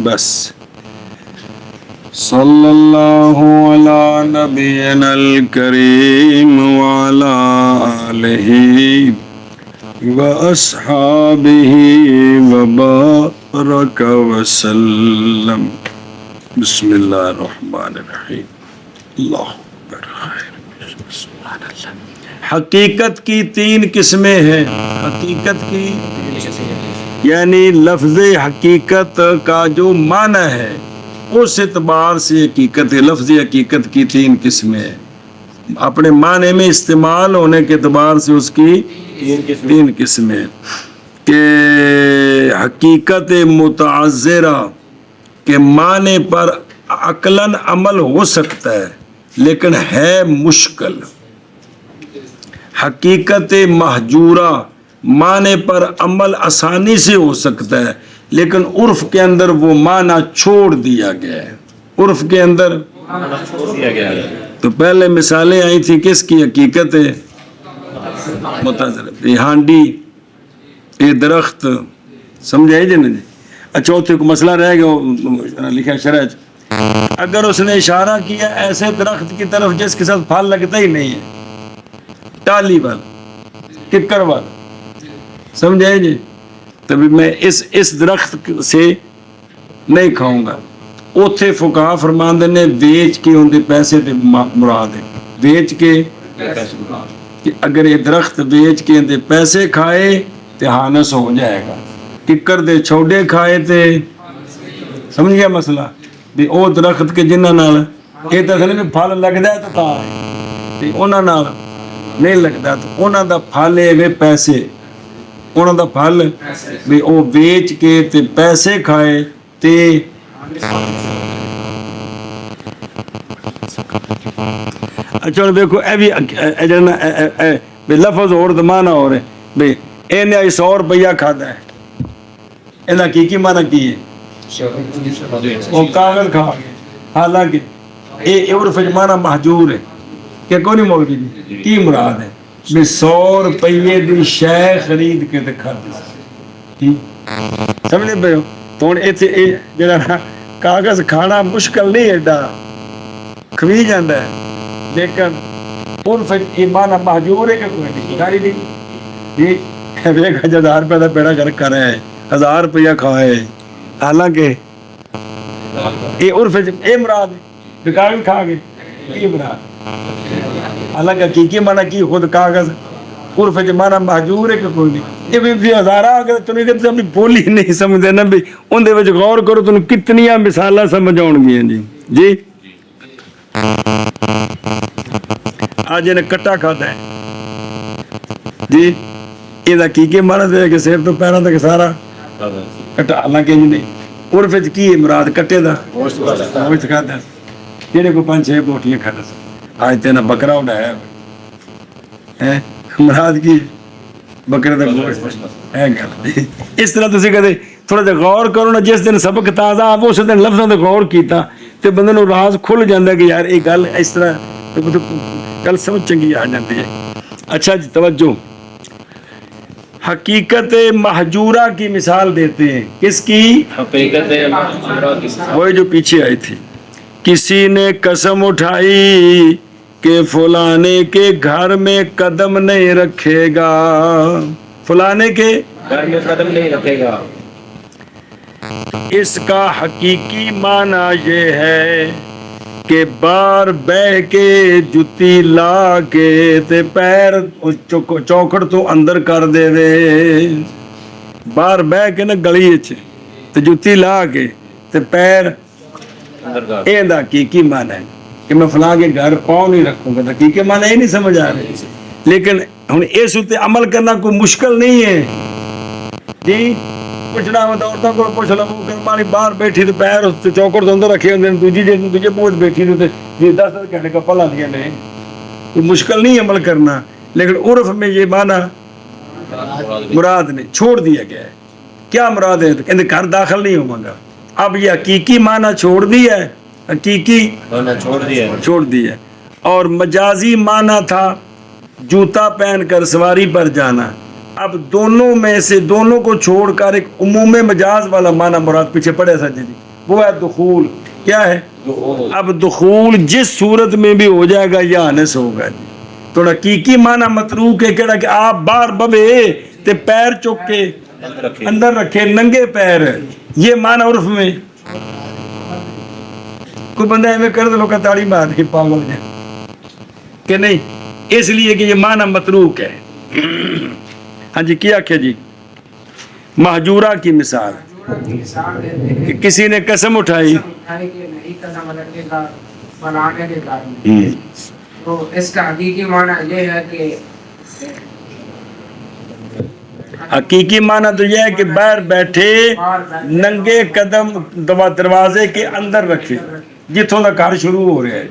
بس صلی اللہ علی نبینا الکریم وعلی آلہ واصحابہ وبارک وسلم. بسم اللہ الرحمن الرحیم. اللہ اکبر. حقیقت کی 3 قسمیں ہیں. حقیقت کی یعنی لفظ حقیقت کا جو معنی ہے اس اعتبار سے حقیقت ہے. لفظ حقیقت کی 3 قسمیں ہیں. اپنے معنی میں استعمال ہونے کے اعتبار سے اس کی 3 قسمیں کہ حقیقت متعذرہ کے معنی پر عقلاً عمل ہو سکتا ہے لیکن ہے مشکل. حقیقت محجورہ معنی پر عمل آسانی سے ہو سکتا ہے لیکن عرف کے اندر وہ معنی چھوڑ دیا گیا ہے. عرف کے اندر تو پہلے مثالیں آئی تھی کس کی؟ حقیقت متعذرہ. یہ ہانڈی، یہ درخت، سمجھائے جی نہیں. اچھا اتنے کو مسئلہ رہ گیا لکھا شرح. اگر اس نے اشارہ کیا ایسے درخت کی طرف جس کے ساتھ پھل لگتا ہی نہیں ہے، ٹالی والا، ککر والا، سمجھائے جی، تبھی میں اس درخت سے نہیں کھاؤں گا. اوتھے فقہا فرماندے نے ویچ کے ان دے پیسے تے مراد ہے. ویچ کے کہ اگر یہ درخت ویچ کے ان دے پیسے کھائے تے ہانس ہو جائے گا. ککر دے چھوڑے کھائے تے سمجھ گیا مسئلہ بھی او درخت کے جنہاں نال یہ تے اصل میں پھل لگدا ہے تے انہاں نال نہیں لگدا تے انہاں دا پھل ہے پیسے. انہاں دا پھل بھی او ویچ کے تے پیسے کھائے تے اچھا دیکھو اے بھی لفظ اور معنی ہو رہے بھئی انہیں 100 روپیہ کھادا ہے. انہاں کی معنی کی ہے؟ وہ کاغذ کھا گئے. حالانکہ یہ عرف معنی محجور ہے کہ کوئی نہیں مولوی جی کی مراد ہے بھی 100 روپیے دی شے خرید کے تے کھادی. سمجھے پے ہو؟ تو ہن ایتھے جڑا کاغذ کھانا مشکل نہیں ایڈا کھوی جاندا ہے لیکن عرف یہ معنی محجور ہے کہ کوئی نہیں ساری نہیں جی. ایک 1000 روپے کا بیڑا گھر کر رہے ہیں 1000 روپیہ کھائے. حالانکہ یہ عرف یہ مراد ہے کاغذ کھا گئے یہ مراد. حالانکہ حقیقی معنی کی خود کاغذ عرف معنی محجور ہے کہ کوئی نہیں. یہ بھی ہزارہ اگر تمہیں کہ اپنی بولی نہیں سمجھتے نا بھی اندر وچ غور کرو تمہیں کتنیاں مثالاں سمجھ آن گیاں جی. جی آج انہیں کٹا کھاتا ہے جی یہ حقیقی معنی ہے کہ سر تو پیروں تک سارا کٹا. حالانکہ نہیں عرف کی مراد کٹے دا گوشت کھاتا ہے جہے کو 5-6 بوٹیاں کھاتا سا. آج تینا بکرا اڑایا ہے مراد کی بکرے دا گوشت ہے گل. اس طرح تسی کہتے تھوڑا جا غور کرو نا. جس دن سبق تازہ آپ اس دن لفظوں تے غور کیتا تے بندے نوں راز کھل جاندا کہ یار یہ گل اس طرح گل سمجھ چنگی آ جاتی ہے. اچھا جی توجہ. حقیقت محجورہ کی مثال دیتے ہیں. کس کی؟ حقیقت محجورہ کی. وہی جو پیچھے آئی تھی. کسی نے قسم اٹھائی کہ فلانے کے گھر میں قدم نہیں رکھے گا. فلانے کے گھر میں قدم نہیں رکھے گا. اس کا حقیقی معنی یہ ہے کہ بار بہ کے جتی لا کے تے پیر چوکھڑ تو اندر کر دے وے. بار بہ کے نا گلی تے جتی لا کے تے پیر اے دا حقیقی معنی ہے کہ میں فلاں کے گھر پاؤں نہیں رکھوں گا. حقیقی معنی یہ نہیں سمجھ آ رہے لیکن ہن اس تے عمل کرنا کوئی مشکل نہیں ہے جی. پوچھنا عورتوں کو پوچھ لو کہ باہر بیٹھی تو پیر چوکڑ تو اندر رکھے ہوتے ہیں دوجے پوچھ بیٹھی تو 10 گھنٹے کا پلا دیا نہیں. کوئی مشکل نہیں عمل کرنا لیکن عرف میں یہ معنی مراد نے چھوڑ دیا گیا ہے. کیا مراد ہے؟ کہ گھر داخل نہیں ہوں گا. اب یہ حقیقی معنی چھوڑ دیا ہے حقیقی ہونا چھوڑ دیا چھوڑ دیا، اور مجازی معنی تھا جوتا پہن کر سواری پر جانا۔ اب دونوں میں سے دونوں کو چھوڑ کر ایک عموم مجاز والا معنی مراد پیچھے پڑے سا جی، وہ ہے دخول۔ کیا ہے؟ اب دخول جس صورت میں بھی ہو جائے گا یا انس ہوگا جی۔ تو حقیقی معنی متروک ہے کہڑا کہ آپ باہر بوے تے پیر چک کے اندر رکھے ننگے پیر، یہ معنی عرف میں کوئی بندہ ایویں کر دے لوگ تاڑی مار کے پاگل ہے کہ نہیں، اس لیے کہ یہ معنی متروک ہے۔ ہاں جی کیا کیا جی؟ مہجورہ کی مثال کہ کسی نے قسم اٹھائی تو اس کا حقیقی معنی یہ ہے کہ حقیقی معنی تو یہ ہے کہ باہر بیٹھے ننگے قدم دروازے کے اندر رکھے جتوں کا گھر شروع ہو رہا ہے،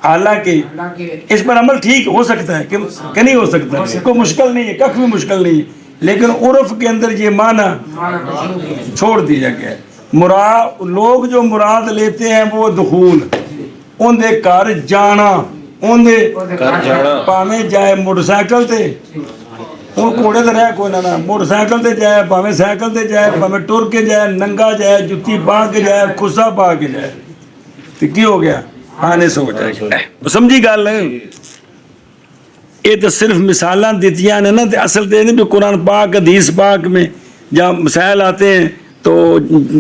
حالانکہ اس پر عمل ٹھیک ہو سکتا ہے کہ نہیں ہو سکتا ہے، کوئی مشکل نہیں ہے، کف بھی مشکل نہیں ہے، لیکن عرف کے اندر یہ معنی چھوڑ دیا گیا ہے۔ مراد لوگ جو مراد لیتے ہیں وہ دخول، ان دے گھر جانا، ان دے پاویں جائے موٹر سائیکل تے ہوں گھوڑے تے رہ کوئی نہ موٹر سائیکل تے جائے، پاویں سائیکل تے جائے، پاویں ٹر کے جائے، ننگا جائے، جتی پا کے جائے، خسا پا کے جائے، تو کی ہو گیا؟ خانس ہو جائے گا۔ سمجھی گل؟ یہ تو صرف مثالاں دیتیاں نے نا، تے اصل تے نہیں بھی قرآن پاک حدیث پاک میں جہاں مسائل آتے ہیں تو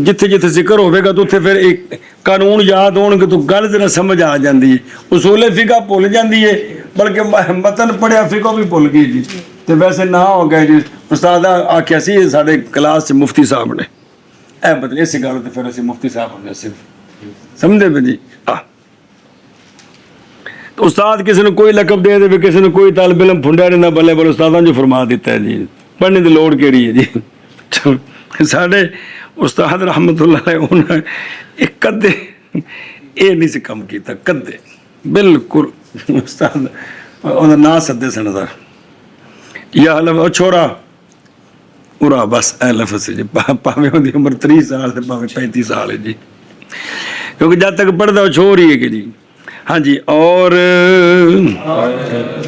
جتھے جتھے ذکر ہوئے گا تو اتنے پھر ایک قانون یاد ہون گے تو گل ذرا سمجھ آ جاندی ہے، اصول فقہ بھول جاندی ہے، بلکہ متن پڑھیا فقہ بھی بھول گئی جی، تو ویسے نہ ہو گئے جی۔ استاد آخیا سی سارے کلاس سے مفتی صاحب نے اے بدلے اسی گل تو پھر اسی مفتی صاحب نے صرف سمجھے پہ جی۔ تو استاد کسی نے کوئی لقب دے دے، کسی نے کوئی طالب علم پھنڈا رہنا، بلے بلے استاداں جو فرما دیتا ہے جی، پڑھنے کی لوڑ کیڑی ہے جی۔ سارے استاد رحمت اللہ علیہ انہوں نے کدے یہ نہیں سے کم کیتا، کدے بالکل استاد انہوں نا سدے سن دا یا لفظ چھوڑا ارا بس اے لفظ جی، پاویں ان کی عمر 30 سال سے پاویں 35 سال ہے جی، کیونکہ جب تک پڑھتا وہ چھوڑ ہی ہے کہ جی۔ ہاں جی، اور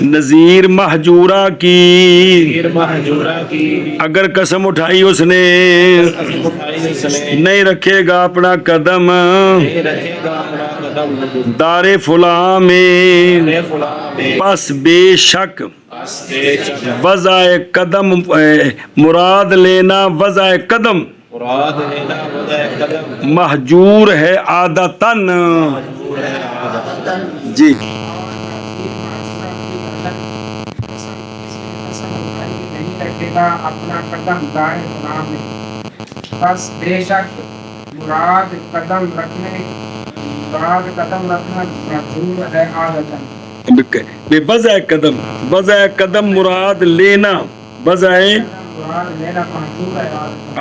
نذیر مہجورہ کی اگر قسم اٹھائی اس نے نہیں رکھے گا اپنا قدم دار فلاں میں، پس بے شک وضع قدم مراد لینا وضع قدم مہجور ہے عادتاً جی۔ اپنا قدم دائیں فلاں میں، بس بے شک مراد قدم رکھنے، مراد قدم رکھنا مجبور ہے عادتاً بے وضع قدم، وضع قدم مراد لینا، وضع مراد لینا مجبور ہے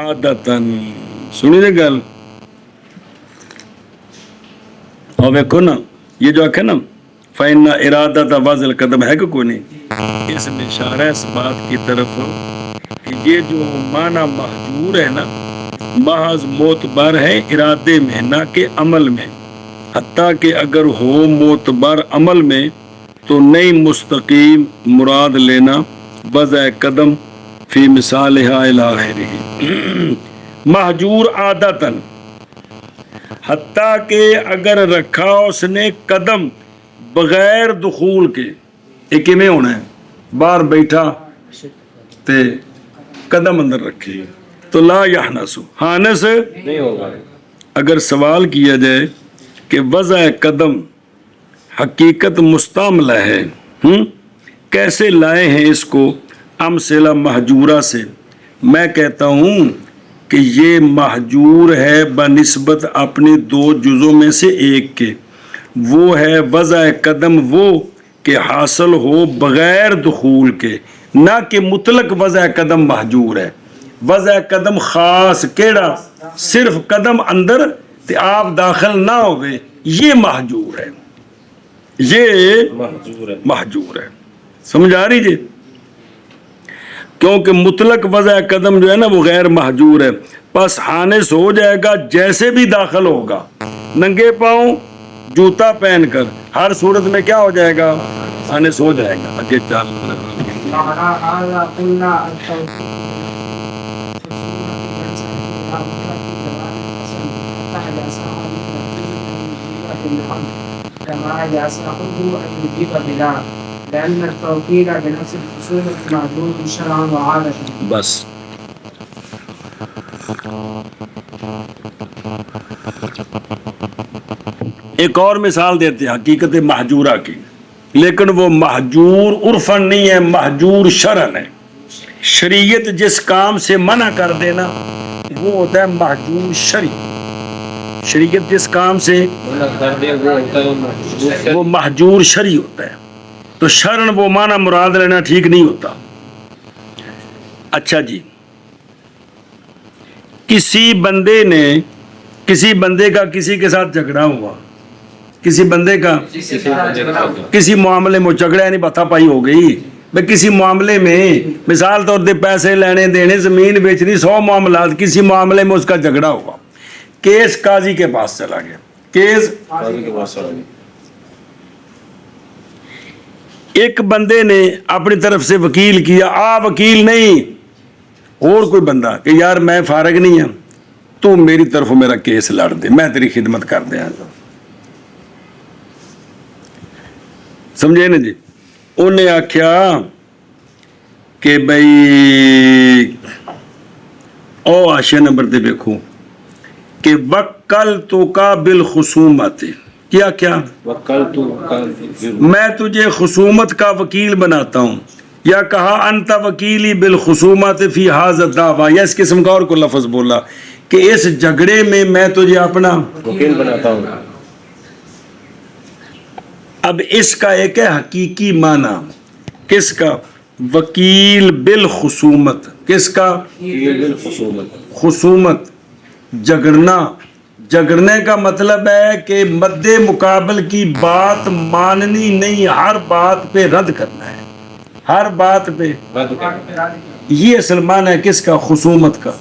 عادتاً۔ سنی دے گل اور ویکھو نا یہ جو آکھے نا فَإِنَّ إِرَادَةَ وَضْعِ الْقَدَمْ ہے کہ کوئی نہیں، اس میں اشارہ ہے اس بات کی طرف کہ یہ جو معنی مہجور ہے نا محض معتبر ہے ارادے میں نہ کہ عمل میں، حتیٰ کہ اگر ہو معتبر عمل میں تو نہیں مستقیم مراد لینا وضع قدم فی مثالہا الی آخرہ مہجور عادتاً، حتیٰ کہ اگر رکھا اس نے قدم بغیر دخول کے، ایک میں ہونا ہے باہر بیٹھا تے قدم اندر رکھے تو لا یحنس حانس نہیں ہوگا۔ اگر سوال کیا جائے کہ وضع قدم حقیقت مستعملہ ہے، کیسے لائے ہیں اس کو امثلہ مہجورہ سے، میں کہتا ہوں کہ یہ مہجور ہے بنسبت اپنے دو جزوں میں سے ایک کے، وہ ہے وضع قدم وہ کہ حاصل ہو بغیر دخول کے، نہ کہ مطلق وضع قدم مہجور ہے۔ وضع قدم خاص کیڑا صرف قدم اندر تے آپ داخل نہ ہوئے، یہ مہجور ہے، یہ مہجور ہے۔ سمجھ آ رہی جی؟ کیونکہ مطلق وضع قدم جو ہے نا وہ غیر مہجور ہے، پس حانس ہو جائے گا جیسے بھی داخل ہوگا، ننگے پاؤں جوتا پہن کر ہر صورت میں کیا ہو جائے گا؟ انس ہو جائے گا. آگے چل. وعلى هذا قلنا التوحيد كما يصحه أن يجيب بلا لأن التوكيل بنفس الخصومة معذور شرعا وعادة. بس ایک اور مثال دیتے ہیں حقیقت محجورہ کی، لیکن وہ محجور عرفاً نہیں ہے، محجور شرعاً ہے. شریعت جس کام سے منع کر دینا وہ ہوتا ہے محجور شرعی. شریعت جس کام سے کر دے وہ ہوتا ہے وہ محجور شرعی ہوتا ہے. تو شرعاً وہ معنی مراد لینا ٹھیک نہیں ہوتا. اچھا جی، کسی بندے کا کسی کے ساتھ جھگڑا ہوا، کسی بندے کا کسی معاملے میں جھگڑا یعنی بتا پائی ہو گئی بھائی، کسی معاملے میں مثال طور پہ پیسے لینے دینے، زمین بیچنی، 100 معاملات، کسی معاملے میں اس کا جھگڑا ہوا، کیس قاضی کے پاس چلا گیا. کیس ایک بندے نے اپنی طرف سے وکیل کیا، وکیل نہیں اور کوئی بندہ کہ یار میں فارغ نہیں ہوں، تو میری طرف میرا کیس لڑ دے، میں تیری خدمت کر دیا. سمجھے نا جی؟ انہیں آخیا کہ بھائی او آشیا نمبر تے دیکھو کہ وکلتک بالخصومت، کیا میں تجھے خصومت کا وکیل بناتا ہوں، یا کہا انت وکیلی بالخصومت فی ھذا الدعوی، یا اس قسم کا اور کو لفظ بولا کہ اس جھگڑے میں تجھے اپنا وکیل بناتا ہوں. اب اس کا ایک ہے حقیقی معنی، کس کا؟ وکیل بالخصومت. کس کا؟ خصومت، جھگڑنے کا مطلب ہے کہ مد مقابل کی بات ماننی نہیں، ہر بات پہ رد کرنا ہے، ہر بات پہ. یہ اصل معنی ہے کس کا؟ خصومت کا،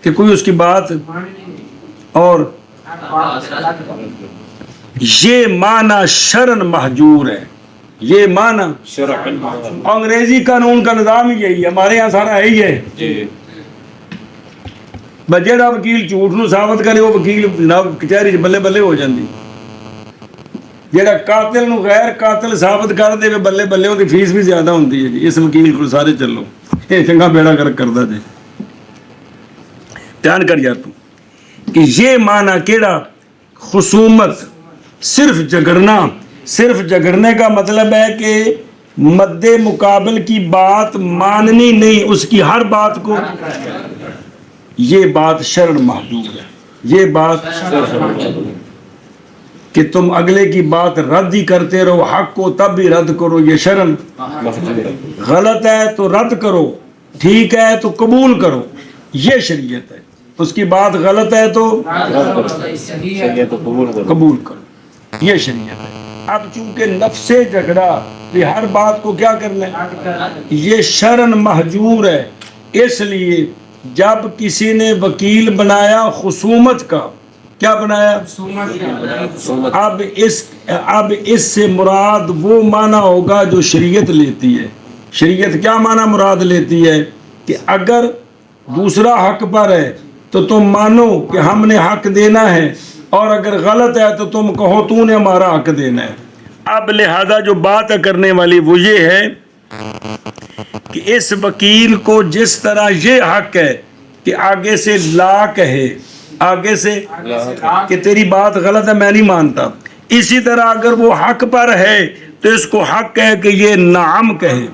کہ کوئی اس کی بات اور یہ معنی شرعاً محجور ہے. یہ معنی انگریزی قانون کا نظام ہی یہی ہے، ہمارے یہاں سارا ہے ہی ہے. جہاں وکیل جھوٹ نو ثابت کرے وہ وکیل جناب کچہری بلے بلے ہو جاندی. جہاں قاتل نو غیر قاتل ثابت کر دے بلے بلے، وہ فیس بھی زیادہ ہوتی ہے جی. اس وکیل کو سارے چلو یہ چنگا بیڑا گرک کرتا جی. دھیان کر یار تو کہ یہ معنی کیڑا؟ خصومت، صرف جھگڑنے کا مطلب ہے کہ مد مقابل کی بات ماننی نہیں، اس کی ہر بات کو. یہ بات شرعاً محجور ہے. یہ بات کہ تم اگلے کی بات رد ہی کرتے رہو، حق کو تب بھی رد کرو، یہ شرعاً غلط ہے تو رد کرو، ٹھیک ہے تو قبول کرو، یہ شریعت ہے. اس کی بات غلط ہے تو قبول کرو، یہ شریعت ہے. اب چونکہ نفس جھگڑا یہ ہر بات کو کیا کرنا ہے، یہ شرعاً محجور ہے. اس لیے جب کسی نے وکیل بنایا خصومت کا، کیا بنایا؟ اب اس سے مراد وہ معنی ہوگا جو شریعت لیتی ہے. شریعت کیا معنی مراد لیتی ہے کہ اگر دوسرا حق پر ہے تو تم مانو کہ ہم نے حق دینا ہے، اور اگر غلط ہے تو تم کہو تو نے ہمارا حق دینا ہے. اب لہذا جو بات کرنے والی وہ یہ ہے کہ اس وکیل کو جس طرح یہ حق ہے کہ آگے سے لا کہے، آگے سے کہ تیری بات غلط ہے میں نہیں مانتا، اسی طرح اگر وہ حق پر ہے تو اس کو حق ہے کہ یہ نعم کہے.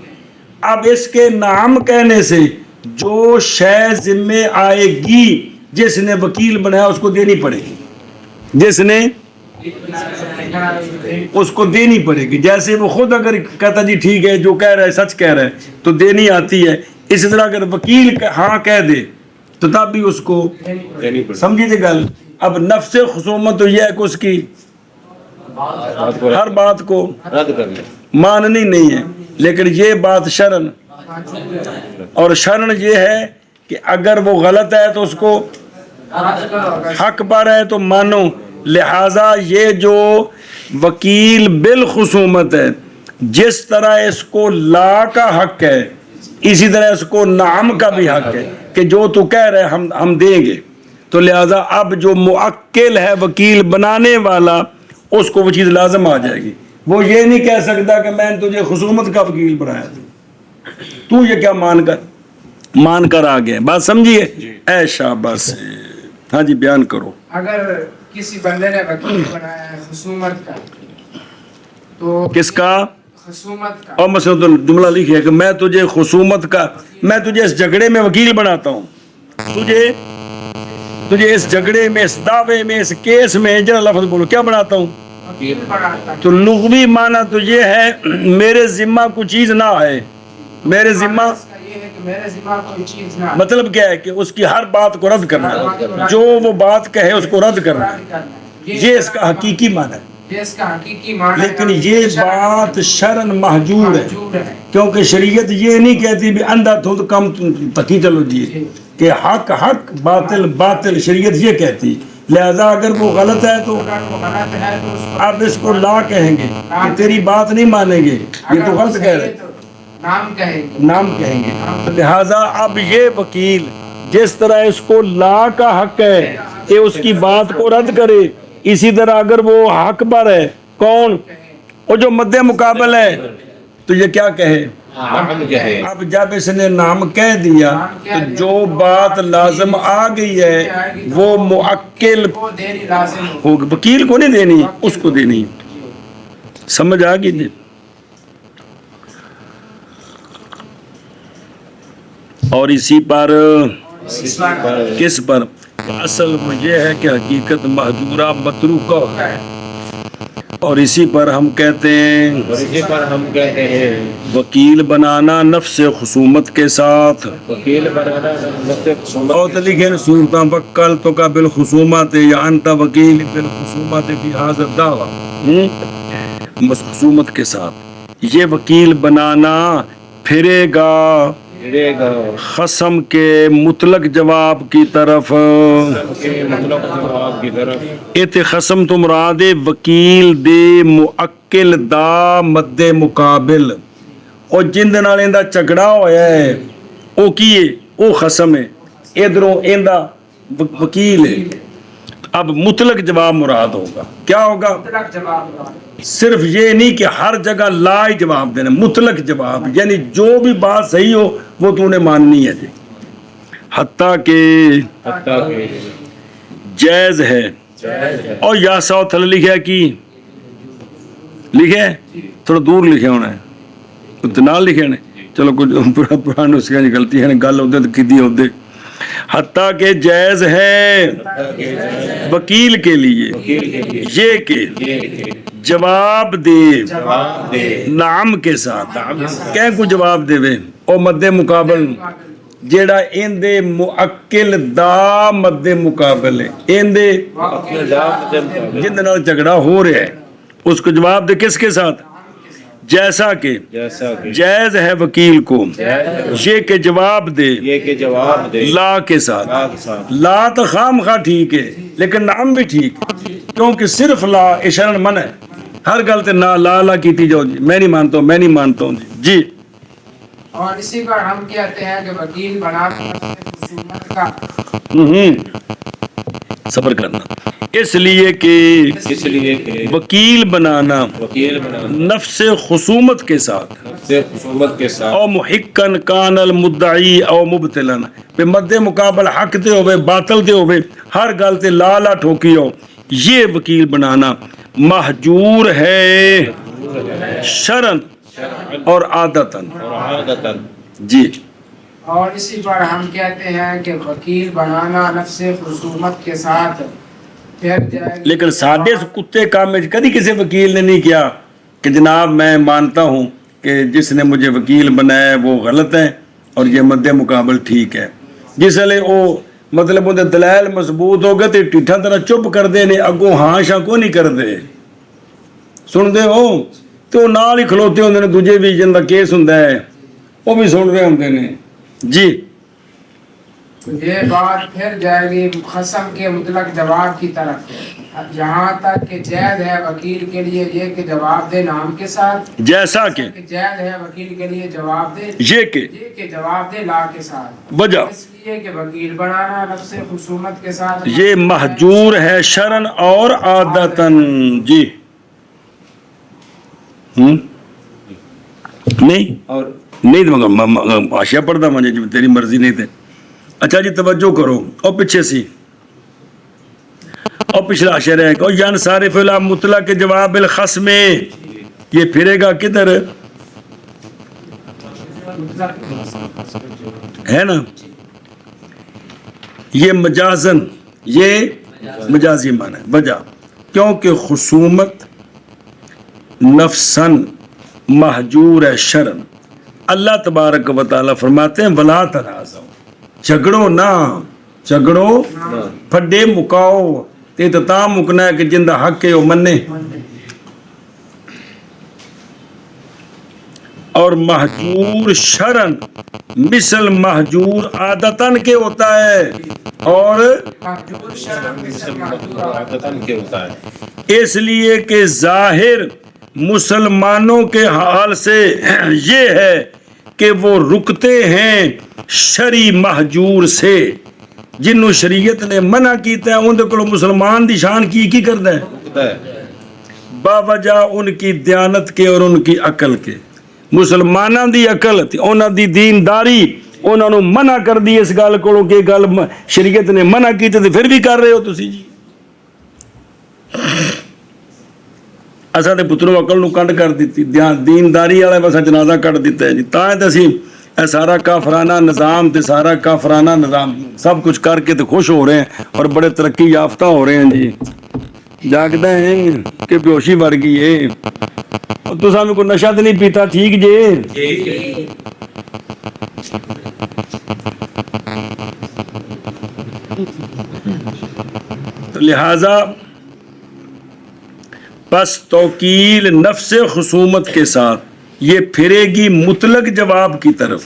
اب اس کے نعم کہنے سے جو شے ذمے آئے گی جس نے وکیل بنایا اس کو دینی پڑے گی، جس نے اس کو دینی پڑے گی. جیسے وہ خود اگر کہتا جی ٹھیک ہے جو کہہ رہا ہے سچ کہہ رہا ہے تو دینی آتی ہے، اسی طرح اگر وکیل ہاں کہہ دے تو تب بھی اس کو سمجھی تھی گل. اب نفس خصومت تو یہ ہے کہ اس کی ہر بات کو ماننی نہیں ہے، لیکن یہ بات شرعاً، اور شرعاً یہ ہے کہ اگر وہ غلط ہے تو اس کو، حق پر ہے تو مانو، لہذا یہ جو وکیل بالخصومت ہے، جس طرح اس کو لا کا حق ہے اسی طرح اس کو نعم کا بھی حق ہے کہ جو تو کہہ رہے ہم دیں گے. تو لہذا اب جو موکل ہے وکیل بنانے والا اس کو وہ چیز لازم آ جائے گی. وہ یہ نہیں کہہ سکتا کہ میں نے تجھے خصومت کا وکیل بنایا تو یہ کیا مان کر آ گئے. بات سمجھیے؟ اے شاباش. ہاں جی بیان کرو. اگر کسی بندے نے وکیل بنایا ہے خصومت کا تو کس کا؟ خصومت کا. اور مثلا تو جملہ لکھے کہ میں تجھے خصومت کا، میں تجھے اس جھگڑے میں وکیل بناتا ہوں، تجھے اس جھگڑے میں، اس دعوے میں، اس کیس میں، جرا لفظ بولو کیا بناتا ہوں؟ وکیل بناتا ہے. تو لغوی معنی تو یہ ہے میرے ذمہ کوئی چیز نہ آئے. میرے ذمہ اس کا یہ ہے کہ میرے ذمہ کوئی چیز نہ مطلب کیا ہے کہ اس کی ہر بات کو رد کرنا ہے، جو وہ بات کہے اس کو رد کرنا ہے. یہ اس کا حقیقی معنی ہے. یہ اس کا حقیقی معنی ہے. لیکن یہ بات شرعن محجور ہے، کیونکہ شریعت یہ نہیں کہتی بھی اندھا دھند کم تکی چلو جی کہ حق حق باطل باطل. شریعت یہ کہتی. لہذا اگر وہ غلط ہے تو اب اس کو لا کہیں گے کہ تیری بات نہیں مانیں گے، یہ تو غلط کہہ رہے، نام کہیں گے. لہذا اب یہ وکیل جس طرح اس کو لا کا حق ہے کہ اس کی بات کو رد کرے، اسی طرح اگر وہ حق پر ہے کون؟ وہ جو مد مقابل ہے تو یہ کیا کہے؟ اب جب اس نے نام کہہ دیا تو جو بات لازم آ گئی ہے وہ موکل ہو، وکیل کو نہیں دینی، اس کو دینی. سمجھ آ گئی جی؟ اور اسی پر کس پر؟ اصل میں یہ ہے کہ حقیقت محجورہ متروکہ ہوتا ہے، اور اسی پر ہم کہتے ہیں وکیل بنانا نفس خصومت کے ساتھ. اور تو لکھے نا صورتاں وکل تو کا بالخصومت یا انت وکیل بالخصومت فی ھذا الدعوی، بس خصومت کے ساتھ. یہ وکیل بنانا پھرے گا خصم کے مطلق جواب کی طرف. ایت خصم تو مراد وکیل دے موکل دا مد مقابل، اور جن دے نال ایندا جھگڑا ہویا ہے او کیے؟ او خصم ہے، ادھروں ایندا وکیل ہے. اب مطلق جواب مراد ہوگا. کیا ہوگا؟ صرف یہ نہیں کہ ہر جگہ لا ہی جواب دینا، مطلق جواب، یعنی جو بھی بات صحیح ہو وہ تو نے ماننی ہے جی. حتیٰ کہ جائز ہے. اور یا سو تھل لکھا کی لکھے تھوڑا دور لکھے ہونا ہے، اتنا لکھے نے. چلو کچھ پرانے اس کی غلطی ہے، گل ہوتے تو کدی ہوتے. حتیٰ کہ جائز ہے وکیل کے لیے یہ کہ جواب دے نعم کے ساتھ، کہیں کو جواب دے وے او مد مقابل جیڑا این دے موکل دا مد مقابل ہے، این دے جن نال جھگڑا ہو رہا ہے اس کو جواب دے کس کے ساتھ؟ جیسا کہ جائز ہے وکیل کو یہ کہ جواب دے لا کے ساتھ. لا تو خام خواہ ٹھیک ہے لیکن نام بھی ٹھیک، کیونکہ صرف لا اشارن من ہے. ہر گل تے لا لا کیتی جاؤ جی میں نہیں مانتا ہوں، میں نہیں مانتا ہوں جی. اور اسی پر ہم کہتے ہیں کہ وکیل بنا خصومت کا صبر کرنا، اس لیے کہ وکیل بنانا نفس خصومت کے ساتھ او محقن کان المدعی او مبتلن، پہ مد مقابل حق دے ہوئے باطل دے ہوئے ہر گل تے لا لا ٹھوکی ہو، یہ وکیل بنانا محجور ہے شرعن اور عادتن جی. اور اسی پر ہم کہتے ہیں کہ وکیل بنانا نفس خصومت کے ساتھ پھر جائے. لیکن ساڈے کتے کام میں کدی کسی وکیل نے نہیں کیا کہ جناب میں مانتا ہوں کہ جس نے مجھے وکیل بنایا ہے وہ غلط ہے اور یہ مد مقابل ٹھیک ہے. جس لئے وہ مطلب وہ دلائل مضبوط ہو گئے تو ٹھیٹھا طرح چپ کر دے نے اگوں ہاں شاں کو نہیں کر دے سن دے ہو تو نال ہی کھلوتے ہوندے نے. دوجے بھی جن دا کیس ہوندا ہے وہ بھی سن رہے ہوندے نے جی. یہ بات پھر جائے گی قسم کے مطلق جواب کی طرف، جہاں تک کہ جائز ہے وکیل کے لیے یہ کہ جواب دے نام کے ساتھ، جیسا کہ جائز ہے وکیل کے لیے جواب دے یہ کہ جواب دے لا کے ساتھ، وجہ اس لیے کہ وکیل بنانا لفظ خصومت کے ساتھ یہ محجور ہے شرن اور عادتن. جی نہیں اور نہیں آشیا پڑھتا مجھے جی تیری مرضی نہیں تھے. اچھا جی توجہ کرو اور پیچھے سی اور پچھلا شعر ہے کہ ین صارف الی مطلق جواب الخصم، یہ پھرے گا کدھر ہے نا، یہ مجازن یہ مجازی معنی ہے. وجہ کیونکہ خصومت نفسن محجور ہے شرن. اللہ تبارک و تعالیٰ فرماتے ہیں ولا تنازعوا، جھگڑو نہ، جھگڑو پھڈے مکاؤ تے تا مکنا ہے کہ جندہ حق ہے وہ منے. اور محجور شرن مثل محجور عادتن کے ہوتا ہے، اور عادتاً کے ہوتا ہے. اس لیے کہ ظاہر مسلمانوں کے حال سے یہ ہے کہ وہ رکتے ہیں شرعی محجور سے، جنہوں شریعت نے منع کیتا ہے ان کو مسلمان دی شان کی کرتا ہے ہوتا ہے. باوجہ ان کی دیانت کے اور ان کی عقل کے. مسلمانوں دی عقل انہاں دی دینداری انہوں نے منع کر دی اس گل کو کہ گل شریعت نے منع کی تے پھر بھی کر رہے ہو تسی جی. اساں تے پتروں عقل نو کٹ کر دیتی، دینداری والے بس جنازہ کٹ دیتا ہے جی. تاں تے اسی اے سارا کافرانہ نظام تے سارا کافرانہ نظام سب کچھ کر کے تے خوش ہو رہے ہیں اور بڑے ترقی یافتہ ہو رہے ہیں جی. جاگدے ہیں کہ بیہوشی بڑھ گئی ہے. تو سامنے کوئی نشہ تو نہیں پیتا ٹھیک جی. لہذا پس توکیل نفس خصومت کے ساتھ یہ پھرے گی مطلق جواب کی طرف،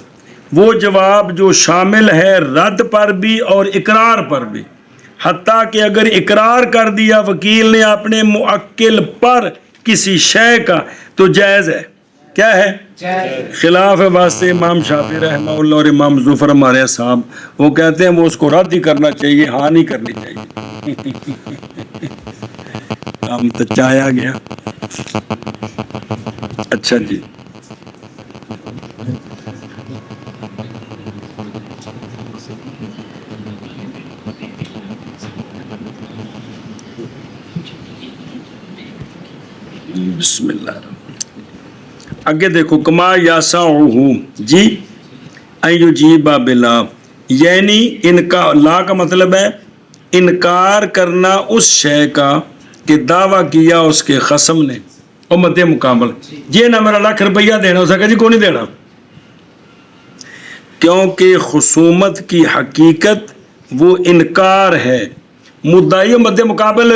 وہ جواب جو شامل ہے رد پر بھی اور اقرار پر بھی. حتیٰ کہ اگر اقرار کر دیا وکیل نے اپنے موکل پر کسی شے کا تو جائز ہے. کیا ہے؟ خلاف واسطے امام شافعی رحمہ اللہ اور امام ظفر ہمارے صاحب وہ کہتے ہیں وہ اس کو رد ہی کرنا چاہیے، ہاں نہیں کرنی چاہیے. کام تو چایا گیا. اچھا جی بسم اللہ. اگے دیکھو کما یاسعہ جی ایجیب بلا، یعنی لا کا مطلب ہے انکار کرنا اس شے کا کہ دعویٰ کیا اس کے خصم نے. اور مد مقابل جی نہ میرا لاکھ روپیہ دینا، اس کا جی کو نہیں دینا، کیونکہ خصومت کی حقیقت وہ انکار ہے. مدعی مد مقابل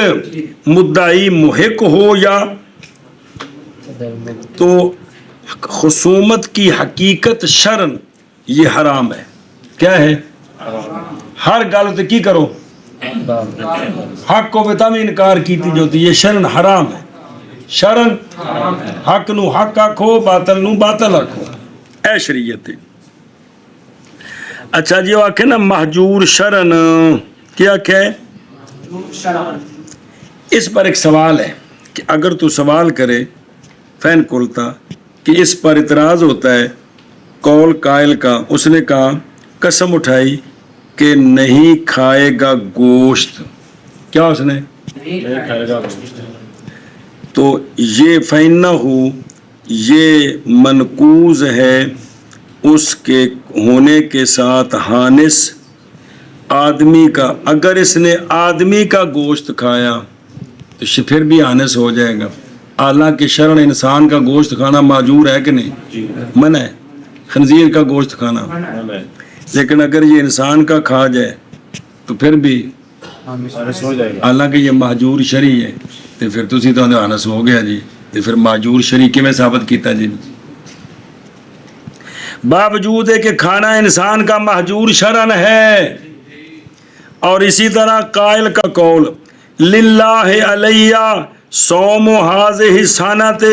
مدعی محق ہو یا تو خصومت کی حقیقت شرن یہ حرام ہے. کیا ہے؟ ہر گل تے کی کرو حق کو بتا میں انکار کیتی جو تی یہ شرن حرام ہے. شرن حق نو حق آکھو باطل نو باطل آکھو، اے شریعت. اچھا جی وہ آکھے نا محجور شرن، کیا کہ اس پر ایک سوال ہے کہ اگر تو سوال کرے فین کھولتا کہ اس پر اعتراض ہوتا ہے قول قائل کا. اس نے کہا قسم اٹھائی کہ نہیں کھائے گا گوشت. کیا اس نے؟ تو یہ فَإِنَّهُ یہ منقوض ہے اس کے ہونے کے ساتھ حانس آدمی کا. اگر اس نے آدمی کا گوشت کھایا تو پھر بھی حانس ہو جائے گا. حالانکہ شرع انسان کا گوشت کھانا معذور ہے کہ نہیں؟ منع ہے خنزیر کا گوشت کھانا. لیکن اگر یہ انسان کا کھا جائے تو پھر بھی حالانکہ یہ معذور شرعی ہے تو پھر تسی تو حانس ہو گیا جی. تو پھر معذور شرعی کیویں ثابت کیتا جی؟ باوجود ہے کہ کھانا انسان کا محجور شرعن ہے اور اسی طرح قائل کا قول للہ علیہ صوم حاذہ السنۃ،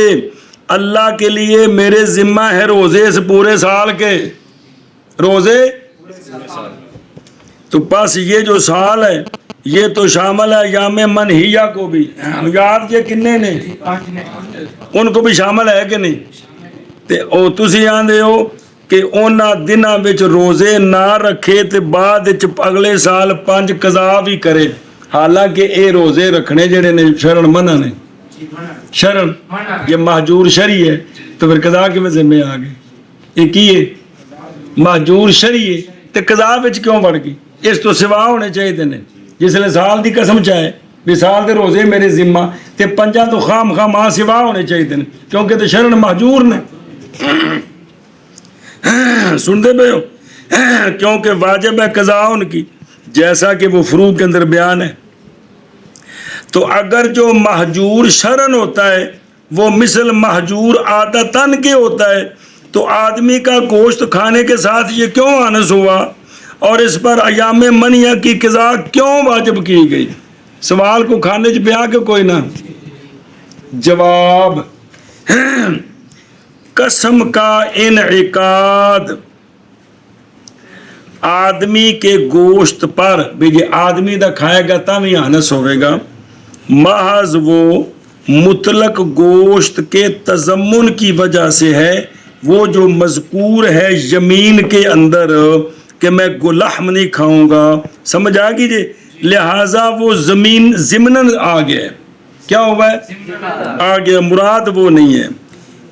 اللہ کے لیے میرے ذمہ ہے روزے اس پورے سال کے، روزے تو بس یہ جو سال ہے یہ تو شامل ہے ایام منہیہ کو بھی، یاد یہ کنے نے ان کو بھی شامل ہے کہ نہیں؟ تے او تسی آندے ہو کہ اونا دناں وچ روزے نہ رکھے تے بعد وچ اگلے سال 5 قضا بھی کرے، حالانکہ اے روزے رکھنے جڑے نے شرن منع نے، شرن یہ مہجور شرعی ہے، تو پھر قضا کے میں ذمہ آ گئے، یہ کی ہے مہجور شرعی ہے تے قضا وچ کیوں بڑھ گئی؟ اس تو سوا ہونے چاہیے نے، جس لئے سال دی قسم چاہے مثال دے روزے میرے ذمہ تے 5 تو خام ماں سوا ہونے چاہیے نے، کیونکہ تے شرن مہجور نے، سنتے پہ ہو، کیونکہ واجب ہے قضا ان کی، جیسا کہ وہ فروع کے اندر بیان ہے۔ تو اگر جو مہجور شرن ہوتا ہے وہ مثل مہجور عادتاً کے ہوتا ہے، تو آدمی کا گوشت کھانے کے ساتھ یہ کیوں آنس ہوا اور اس پر ایام منیہ کی قضا کیوں واجب کی گئی؟ سوال کو کھانے پہ آ کے کوئی نہ جواب، قسم کا انعقاد آدمی کے گوشت پر بھی، یہ آدمی دا کھائے گا تب ہی آنس ہوئے گا، محض وہ مطلق گوشت کے تضمن کی وجہ سے ہے، وہ جو مذکور ہے یمین کے اندر کہ میں گلحم نہیں کھاؤں گا، سمجھ آ گئی جی، لہٰذا وہ زمین ضمناً آ گیا ہے، کیا ہوا ہے آ گیا، مراد وہ نہیں ہے۔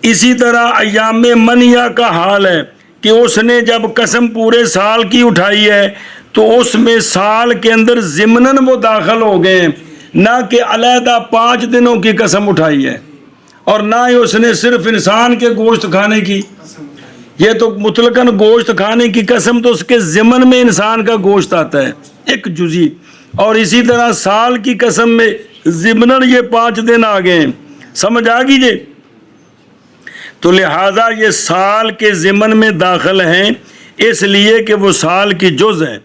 اسی طرح ایام منیہ کا حال ہے کہ اس نے جب قسم پورے سال کی اٹھائی ہے تو اس میں سال کے اندر ضمناً وہ داخل ہو گئے ہیں، نہ کہ علیحدہ 5 دنوں کی قسم اٹھائی ہے، اور نہ ہی اس نے صرف انسان کے گوشت کھانے کی، یہ تو مطلقاً گوشت کھانے کی قسم تو اس کے ضمن میں انسان کا گوشت آتا ہے ایک جزئی، اور اسی طرح سال کی قسم میں ضمناً یہ 5 دن آ گئے ہیں، سمجھ آ گئی جی، تو لہٰذا یہ سال کے ضمن میں داخل ہیں اس لیے کہ وہ سال کی جز ہے۔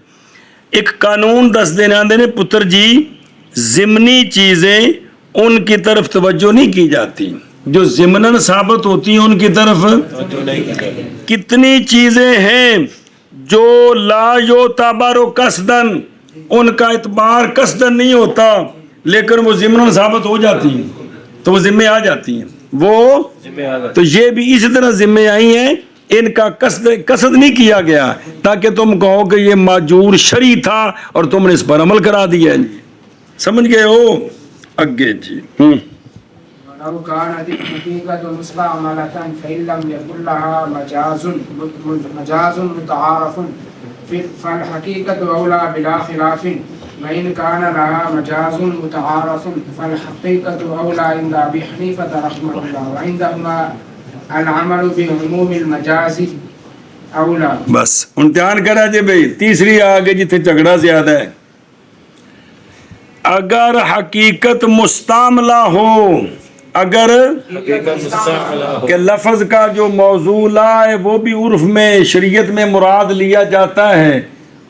ایک قانون دس دینے آندے نے پتر جی، ضمنی چیزیں ان کی طرف توجہ نہیں کی جاتی، جو ضمناً ثابت ہوتی ہیں ان کی طرف کتنی چیزیں ہیں جو لا یعتبر قصدن، ان کا اعتبار قصدن نہیں ہوتا لیکن وہ ضمناً ثابت ہو جاتی ہیں تو وہ ذمے آ جاتی ہیں، وہ تو یہ بھی اسی طرح ذمے آئی ہیں، ان کا قصد نہیں کیا گیا تاکہ تم کہو کہ یہ ماجور شرعی تھا اور تم نے اس پر عمل کرا دیا جی، سمجھ گئے ہو؟ اگے جی ولو كانت الحقيقة مستعملة فإن لم يكن لها مجاز متعارف فالحقيقة أولى بلا خلاف، وإن كان لها مجاز متعارف فالحقيقة أولى عند أبي حنيفة رحمه الله، وعندهما العمل بعموم المجاز أولى۔ بس امتحان کرا جی بھائی، تیسری آگے جتنے جھگڑا زیادہ ہے، اگر حقیقت مستعملہ ہو، اگر کہ لفظ کا جو موضوع لا ہے وہ بھی عرف میں شریعت میں مراد لیا جاتا ہے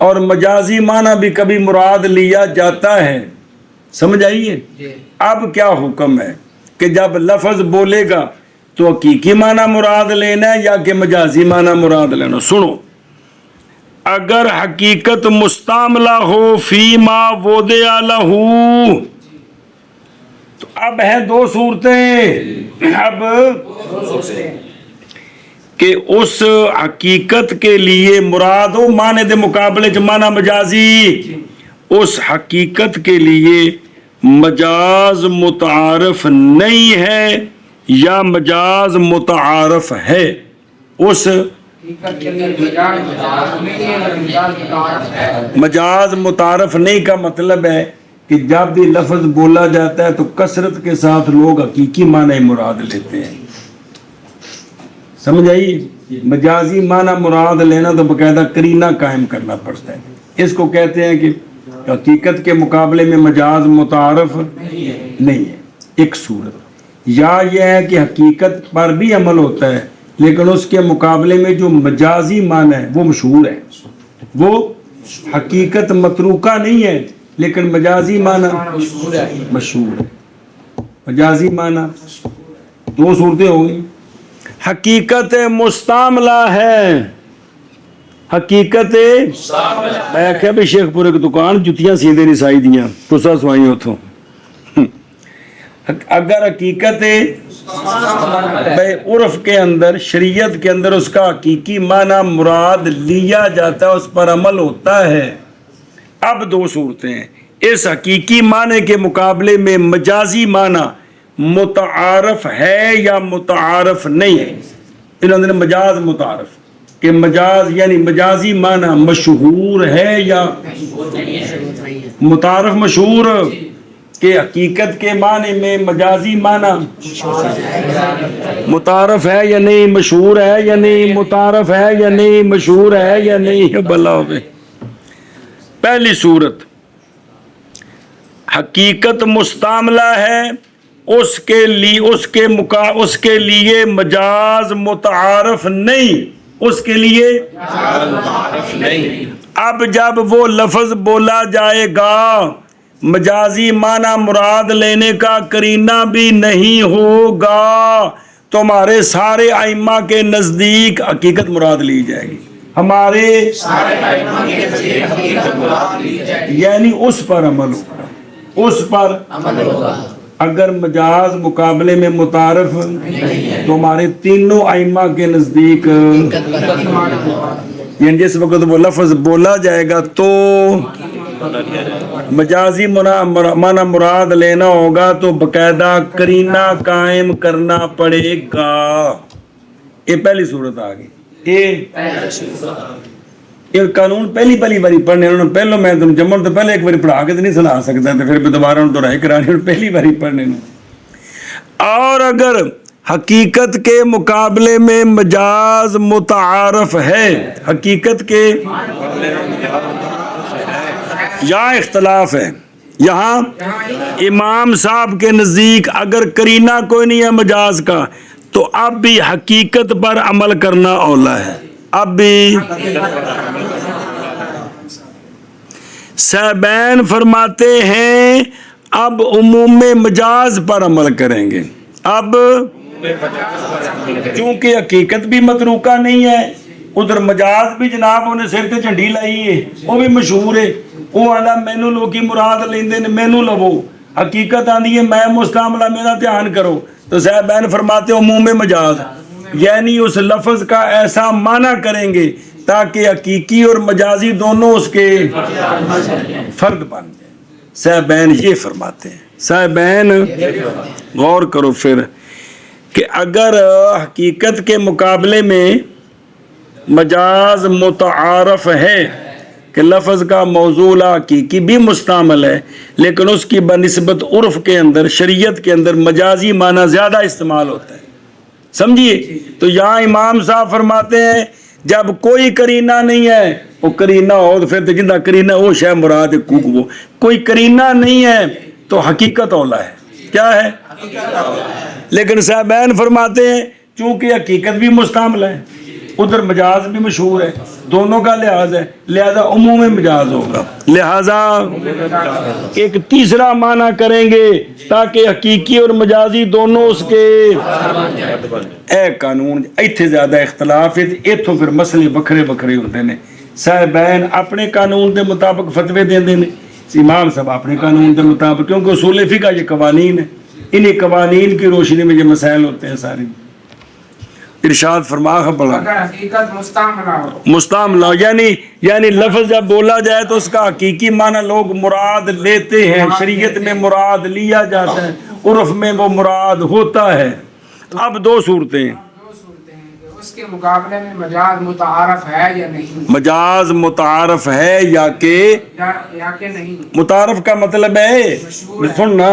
اور مجازی معنی بھی کبھی مراد لیا جاتا ہے، سمجھ آئیے؟ اب کیا حکم ہے کہ جب لفظ بولے گا تو حقیقی معنی مراد لینا ہے یا کہ مجازی معنی مراد لینا؟ سنو، اگر حقیقت مستعملہ ہو فی ما وضع لہ، تو اب ہیں 2 صورتیں، اب کہ اس حقیقت کے لیے مراد ہو معنی دے مقابلے چ معنی مجازی، اس حقیقت کے لیے مجاز متعارف نہیں ہے یا مجاز متعارف ہے، اس مجاز متعارف نہیں کا مطلب ہے کہ جب بھی لفظ بولا جاتا ہے تو کثرت کے ساتھ لوگ حقیقی معنی مراد لیتے ہیں، سمجھ آئیے؟ مجازی معنی مراد لینا تو باقاعدہ قرینہ قائم کرنا پڑتا ہے، اس کو کہتے ہیں کہ حقیقت کے مقابلے میں مجاز متعارف نہیں ہے ایک صورت، یا یہ ہے کہ حقیقت پر بھی عمل ہوتا ہے لیکن اس کے مقابلے میں جو مجازی معنی ہے وہ مشہور ہے، وہ حقیقت متروکہ نہیں ہے لیکن مجازی معنی مشہور ہے. مجازی معنی دو صورتیں ہوں گی. حقیقت مستعملہ ہے. حقیقت میں کہ بھی شیخ پورے کی دکان جتیاں سیدھے نہیں سائی دیاں تسا سوائی اتوں. اگر حقیقت بے عرف کے اندر شریعت کے اندر اس کا حقیقی معنی مراد لیا جاتا ہے اس پر عمل ہوتا ہے. اب دو صورتیں ہیں. اس حقیقی معنی کے مقابلے میں مجازی معنی متعارف ہے یا متعارف نہیں ہے. انہوں نے مجاز متعارف کہ مجاز یعنی مجازی معنی مشہور ہے یا متعارف مشہور کہ حقیقت کے معنی میں مجازی معنی متعارف ہے یا نہیں مشہور ہے یا نہیں متعارف ہے یا نہیں مشہور ہے یا نہیں. بلا ہوئے پہلی صورت حقیقت مستعملہ ہے اس کے لیے مجاز متعارف نہیں. اس کے لیے اب جب وہ لفظ بولا جائے گا مجازی معنی مراد لینے کا قرینہ بھی نہیں ہوگا تمہارے سارے ائمہ کے نزدیک حقیقت مراد لی جائے گی. ہمارے یعنی اس پر عمل ہوگا. اس پر اگر مجاز مقابلے میں متعارف تو ہمارے تینوں ائمہ کے نزدیک یعنی جس وقت وہ لفظ بولا جائے گا تو مجازی معنی مراد لینا ہوگا تو باقاعدہ قرینہ قائم کرنا پڑے گا. یہ پہلی صورت آ گئی. یہ قانون پہلی باری پڑھنے انہوں نے پہلو میں تم جمن تو پہلے ایک باری پڑھا کے تو نہیں سنا سکتا تو پھر بھی دوبارہ انہوں دہرائی کرانی پہلی باری پڑھنے. اور اگر حقیقت کے مقابلے میں مجاز متعارف ہے حقیقت کے یہاں اختلاف ہے. یہاں امام صاحب کے نزدیک اگر قرینہ کوئی نہیں ہے مجاز کا تو اب بھی حقیقت پر عمل کرنا اولا ہے. اب بھی صاحبین فرماتے ہیں اب عموم مجاز پر عمل کریں گے. اب چونکہ حقیقت بھی متروکہ نہیں ہے ادھر مجاز بھی جناب انہیں سر تے جھنڈی لائی ہے وہ بھی مشہور ہے. وہ آدھا مینو لوکی مراد لیندے نے مینو لو حقیقت آندی ہے میں مستعملہ میرا دھیان کرو. تو صاحبین فرماتے ہیں عموم مجاز یعنی اس لفظ کا ایسا معنی کریں گے تاکہ حقیقی اور مجازی دونوں اس کے فرد بن جائیں. صاحبین یہ فرماتے ہیں. صاحبین غور کرو پھر کہ اگر حقیقت کے مقابلے میں مجاز متعارف ہے کہ لفظ کا موضوع حقیقی بھی مستعمل ہے لیکن اس کی بنسبت عرف کے اندر شریعت کے اندر مجازی معنی زیادہ استعمال ہوتا ہے. سمجھیے تو یہاں امام صاحب فرماتے ہیں جب کوئی قرینہ نہیں ہے وہ قرینہ ہو تو پھر تو جندہ قرینہ وہ شے مراد وہ کوئی قرینہ نہیں ہے تو حقیقت اولا ہے. کیا ہے لیکن صاحبین فرماتے ہیں چونکہ حقیقت بھی مستعمل ہے ادھر مجاز بھی مشہور ہے دونوں کا لحاظ ہے لہذا عموم مجاز ہوگا. لہذا ایک تیسرا معنی کریں گے تاکہ حقیقی اور مجازی دونوں اس کے اے قانون ایتھے زیادہ اختلاف ہے ایتھوں پھر مسئلے بکھرے ہوتے ہیں. صاحبین اپنے قانون کے مطابق فتوے دیندے نے امام صاحب اپنے قانون کے مطابق کیونکہ اصول فقہ یہ قوانین ہے انہیں قوانین کی روشنی میں یہ مسائل ہوتے ہیں سارے. ارشاد فرما پڑا حقیقت مستعملہ یعنی لفظ جب بولا جائے تو اس کا حقیقی معنی لوگ مراد لیتے ہیں شریعت میں مراد لیا جاتا ہے عرف میں وہ مراد ہوتا ہے. اب دو صورتیں اس کے مقابلے میں مجاز متعارف ہے یا نہیں. مجاز متعارف ہے یا کہ نہیں. متعارف کا مطلب ہے سننا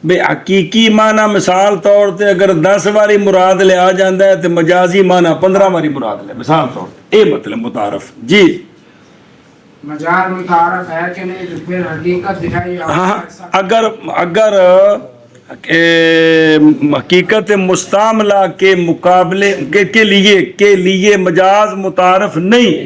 بے حقیقی معنی مثال طور تے اگر 10 باری مراد لے آ جاندہ ہے تو مجازی معنی 15 باری مراد لے مثال طور تے اے مطلب متعارف. جی مجاز متعارف ہے کہ نہیں پھر حقیقت دکھائی. ہاں اگر حقیقت مستعملہ کے مقابلے کے لیے مجاز متعارف نہیں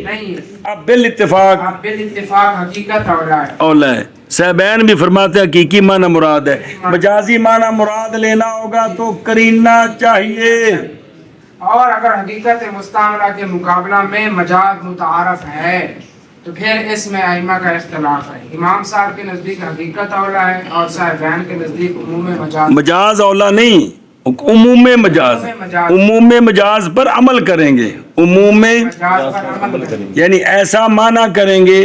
اب بالاتفاق اب بالاتفاق حقیقت اولا ہے. اولا ہے. صاحبین بھی فرماتے ہیں حقیقی معنی مراد ہے. مجازی معنی مراد لینا ہوگا تو کرینہ چاہیے. اور اگر حقیقت مستعملہ کے مقابلہ میں مجاز متعارف ہے تو پھر اس میں ائمہ کا اختلاف ہے. امام صاحب کے نزدیک حقیقت اولا ہے اور صاحبین کے نزدیک عموم مجاز. مجاز اولا نہیں، عموم مجاز. عموم مجاز پر عمل کریں گے. عموم مجاز پر عمل کریں. یعنی ایسا معنی کریں گے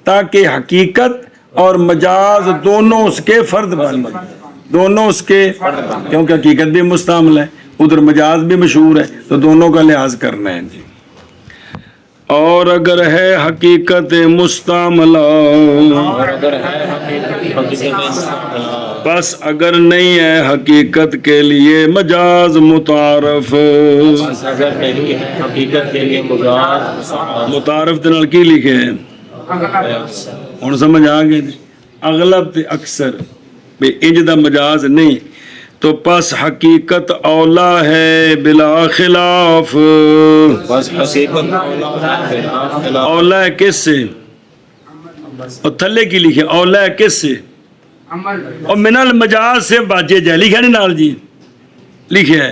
تاکہ حقیقت اور مجاز دونوں اس کے فرد بن جائیں. دونوں اس کے، کیونکہ حقیقت بھی مستعمل ہے، ادھر مجاز بھی مشہور ہے، تو دونوں کا لحاظ کرنا ہے. جی. اور اگر ہے حقیقت مستعملہ اور اگر ہے حقیقت بس اگر نہیں ہے حقیقت کے لیے مجاز متعارف. اگر نہیں ہے حقیقت کے لیے مجاز متعارف دے نال کی لکھے ہیں ہن سمجھ آ گئے. اغلب تے اکثر بے انج دا مجاز نہیں تو پس حقیقت اولا ہے بلا خلاف. بس حقیقت اولا ہے کس سے؟ اور تھلے کی لکھے اولا ہے کس سے؟ عمل. اور من المجاز سے باجے جائے لکھا نہیں نال جی لکھے ہے.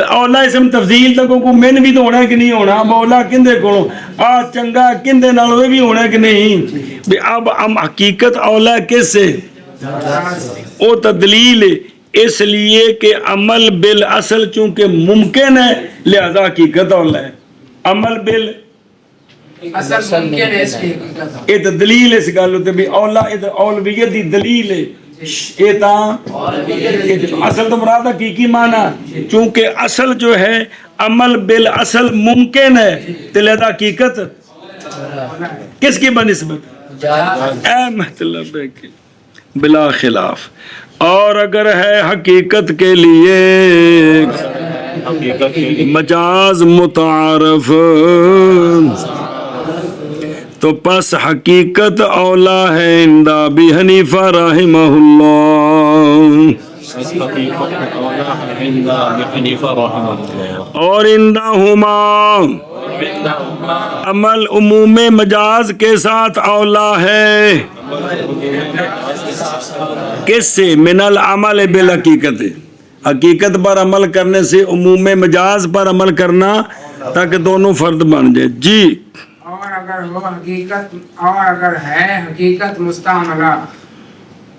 اولا اسم تفضیل تک کو من بھی تو ہونا ہے کہ نہیں ہونا. اب اولا کندے کو آ چنگا کندے نال وہ بھی ہونا ہے کہ نہیں. اب ہم حقیقت اولا کس سے؟ او تدلیل اس لیے کہ عمل بالاصل چونکہ ممکن ہے لہذا حقیقت اولا ہے. عمل بال اصل ممکن ہے اس کی حقیقت. یہ دلیل اس گل تے بھی اولا اولویت دی دلیل ہے. یہ تا اصل تو مراد حقیقی معنی چونکہ اصل جو ہے عمل بالاصل ممکن ہے تو لہذا حقیقت کس کی بنسبت؟ اے مطلب ہے کہ بلا خلاف. اور اگر ہے حقیقت کے لیے مجاز متعارف تو پس حقیقت اولا ہے عند ابی حنیفہ رحمہ اللہ. اور عندہما عمل عموم مجاز کے ساتھ اولا ہے کس سے؟ من العمل بالحقیقت. حقیقت پر عمل کرنے سے عموم مجاز پر عمل کرنا تاکہ دونوں فرد بن جائے. جی. اور اگر ہو حقیقت اور اگر ہے حقیقت مستعملہ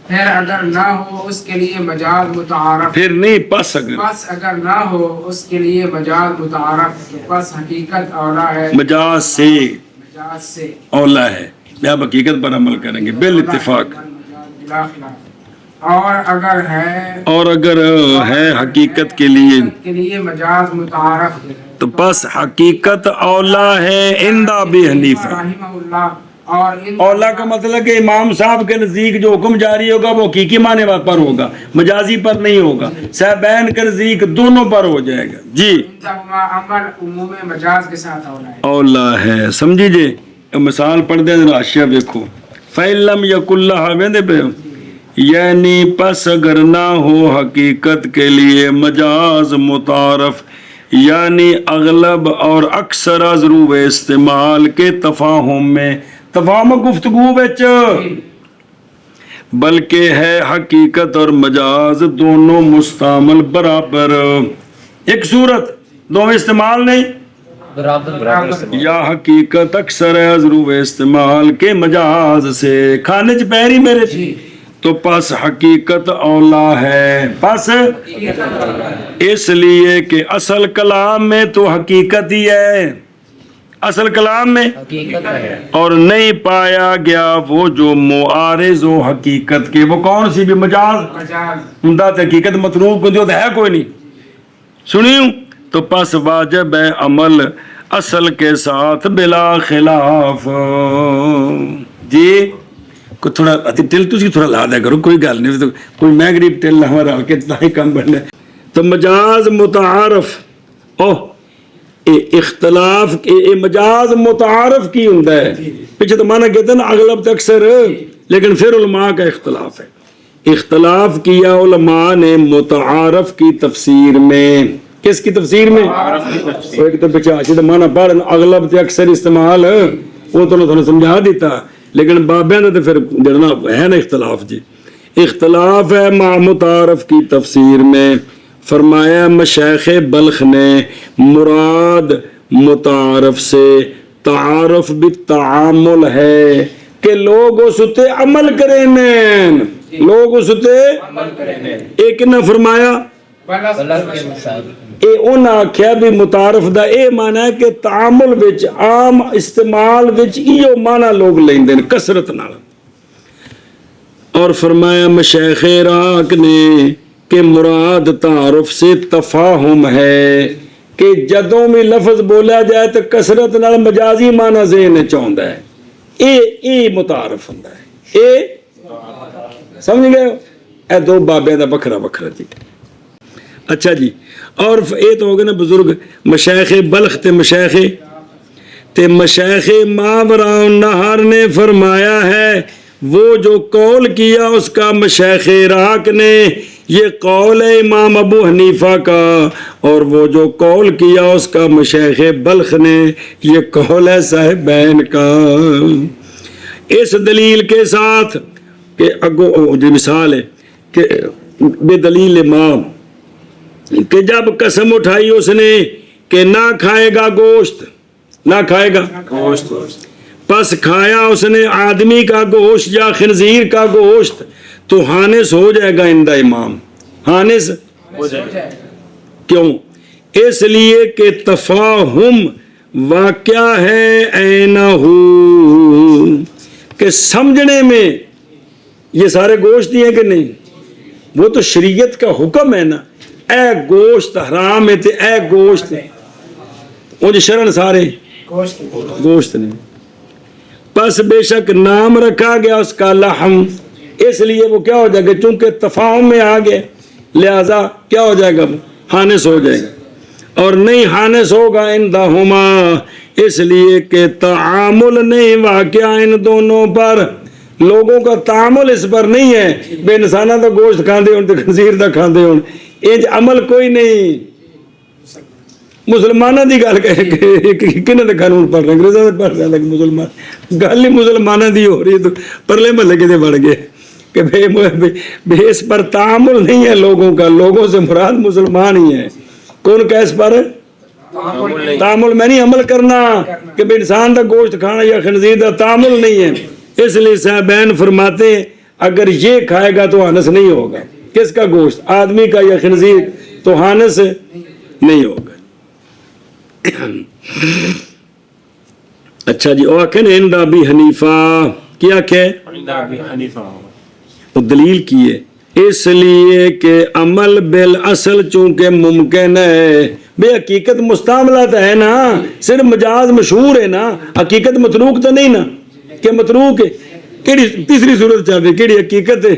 پھر اگر نہ ہو اس کے لیے مجاز متعارف. پھر نہیں پس اگر نہ ہو اس کے لیے مجاز متعارف تو پس حقیقت اولا ہے مجاز سے. مجاز سے اولا ہے. اب حقیقت پر عمل کریں گے بالاتفاق. اور اگر ہے حقیقت کے لیے مجاز متعارف تو پس حقیقت اولا ہے عند ابی حنیفہ. رحمہ اللہ. اور اولا کا مطلب کہ امام صاحب کے نزدیک جو حکم جاری ہوگا وہ حقیقی معنی پر ہوگا، مجازی پر نہیں ہوگا. صاحبین کے نزدیک دونوں پر ہو جائے گا. جی. عمل عموم مجاز کے ساتھ اولا ہے. اولا ہے. سمجھیے مثال پڑھ دیں راشیہ دیکھو. فَإِلَّمْ يَكُنْ لَهَا ویندے پہ یعنی پس اگر نہ ہو حقیقت کے لیے مجاز متعارف یعنی اغلب اور اکثر ضرور استعمال کے تفاہم میں تفاہم گفتگو وچ بلکہ ہے حقیقت اور مجاز دونوں مستعمل برابر. ایک صورت دو استعمال نہیں یا حقیقت اکثر ہے ضرور استعمال کے مجاز سے. کھانے چ پیری میرے تو پس حقیقت اولا ہے. پس اس لیے کہ اصل کلام میں تو حقیقت ہی ہے، اصل کلام میں اور نہیں پایا گیا وہ جو معارض و حقیقت کے. وہ کون سی بھی مجاز ہمدہ حقیقت مطلوب کو جو ہے کوئی نہیں سنیوں تو پس واجب ہے عمل اصل کے ساتھ بلا خلاف. جی کو تھوڑا ٹل تھی تھوڑا لا دیا کرو، کوئی گل نہیں، کوئی میں غریب ٹل ہمارا کے تاہی کم بننا. تو مجاز متعارف اختلاف مجاز متعارف کی ہوں ہے. پیچھے تو مانا کہتے ہیں نا اغلب تو اکثر، لیکن پھر علماء کا اختلاف ہے. اختلاف کیا علماء نے متعارف کی تفسیر میں. کس کی تفسیر میں؟ ایک تو پیچھے آشی تو مانا پڑھ اغلب تو اکثر استعمال وہ تو انہوں نے سمجھا دیتا، لیکن بابیاں دا تے پھر جڑنا ہے نا اختلاف جی، اختلاف ہے مع متعارف کی تفسیر میں۔ فرمایا مشائخ بلخ نے مراد متعارف سے تعارف بالتعامل ہے کہ لوگ اس تے عمل کریں، لوگ اس تے عمل کریں، ایک نہ فرمایا بلغ کے مثال اے انہاں آکھیا بھی متعارف دا اے معنی ہے کہ تعامل وچ عام استعمال وچ ایو معنی لوگ لیندے نے کثرت نال۔ اور فرمایا مشائخ عراق نے کہ مراد تعارف سے تفاہم ہے کہ جدوں بھی لفظ بولا جائے تو کثرت نال مجازی معنی ذہن وچ آوندا ہے، اے متعارف ہوندا ہے، اے سمجھ گئے ہو؟ اے دو بابے دا بکھرا بکھرا جی۔ اچھا جی، اور یہ تو ہو گئے نا بزرگ مشائخ بلخ تے مشائخ ماوراء النہر نے فرمایا ہے وہ جو قول کیا اس کا مشائخ عراق نے، یہ قول ہے امام ابو حنیفہ کا، اور وہ جو قول کیا اس کا مشائخ بلخ نے، یہ قول ہے صاحبین کا۔ اس دلیل کے ساتھ کہ اگو جو مثال ہے کہ بے دلیل امام کہ جب قسم اٹھائی اس نے کہ نہ کھائے گا گوشت، نہ کھائے گا گوشت، پس کھایا اس نے آدمی کا گوشت یا خنزیر کا گوشت تو حانس ہو جائے گا اندہ امام، حانس ہو جائے کیوں؟ اس لیے کہ تفاہم واقع ہے اینہو، کہ سمجھنے میں یہ سارے گوشت ہی ہیں کہ نہیں، وہ تو شریعت کا حکم ہے نا، اے گوشت حرام ہے تے اے گوشت ان شرن سارے گوشت نہیں، پس بے شک نام رکھا گیا اس کا لحم، اس لیے وہ کیا ہو جائے گا چونکہ تفاہم میں آ گئے لہذا کیا ہو جائے گا حانس ہو جائے گا، اور نہیں حانس ہوگا اندہما اس لیے کہ تعامل نہیں واقعہ ان دونوں پر، لوگوں کا تعامل اس پر نہیں ہے، بے انسانہ دا گوشت کھاندے ہون تے خنزیر دا کھاندے ہون، انج عمل کوئی نہیں۔ مسلمانہ دی گل کنہ دا قانون پڑھ رہے انگریزاں دے پڑھ رہے مسلمان، گل ہی مسلمانہ دی ہو رہی ہے تو پرلے محلے کے دے بڑھ گئے کہ بے اس پر تعامل نہیں ہے لوگوں کا، لوگوں سے مراد مسلمان ہی ہیں۔ کون کا اس پر تعامل میں نہیں عمل کرنا کہ بے انسان دا گوشت کھانا یا خنزیر دا تعامل نہیں ہے، اس لیے صاحبین فرماتے ہیں اگر یہ کھائے گا تو حانس نہیں ہوگا، کس کا گوشت آدمی کا یا خنزیر، تو حانس نہیں ہوگا۔ اچھا جی، اور کہ عند ابی حنیفہ کیا کہ عند ابی حنیفہ، وہ دلیل کی ہے اس لیے کہ عمل بالاصل چونکہ ممکن ہے، بے حقیقت مستعملات ہے نا، صرف مجاز مشہور ہے نا، حقیقت متروک تو نہیں نا، کہ متروک ہے کیڑی تیسری صورت چل رہی کیڑی حقیقت ہے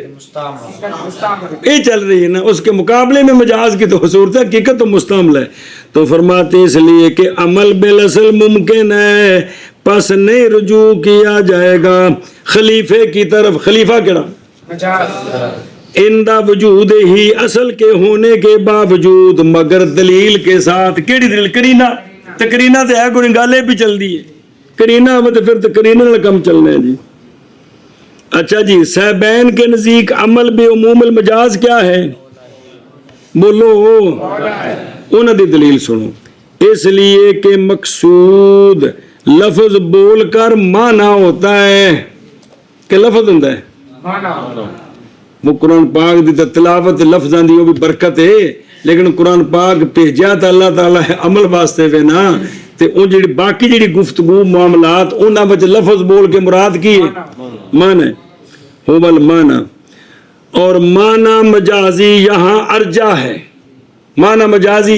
یہ چل رہی ہے نا، اس کے مقابلے میں مجاز کی تو صورت ہے، حقیقت تو مستعمل ہے، تو فرماتے اس لیے کہ عمل بالاصل ممکن ہے پس نہیں رجوع کیا جائے گا خلیفے کی طرف، خلیفہ کیڑا اندہ وجود ہی اصل کے ہونے کے باوجود مگر دلیل کے ساتھ، کیڑی دلیل؟ کرینہ، تو کرینہ تو ہے کوئی گالے بھی چل دی ہے، کرینہ تو پھر تو کرینہ نہ کم چلنا ہے جی۔ اچھا جی، صاحبین کے نزدیک عمل بے عموم المجاز کیا ہے؟ بولو انہوں دی دلیل سنو، اس لیے کہ مقصود لفظ بول کر معنی ہوتا ہے، کہ لفظ ہوتا ہے وہ قرآن پاک دی تلاوت لفظاں دی وہ بھی برکت ہے، لیکن قرآن پاک بھیجا تو اللہ تعالیٰ ہے عمل واسطے وے نا، تے اون جڑی باقی جڑی گفتگو معاملات انہاں وچ لفظ بول کے مراد کی ہے؟ معنی ہو بل معنی، اور معنی مجازی یہاں ارجا ہے، معنی مجازی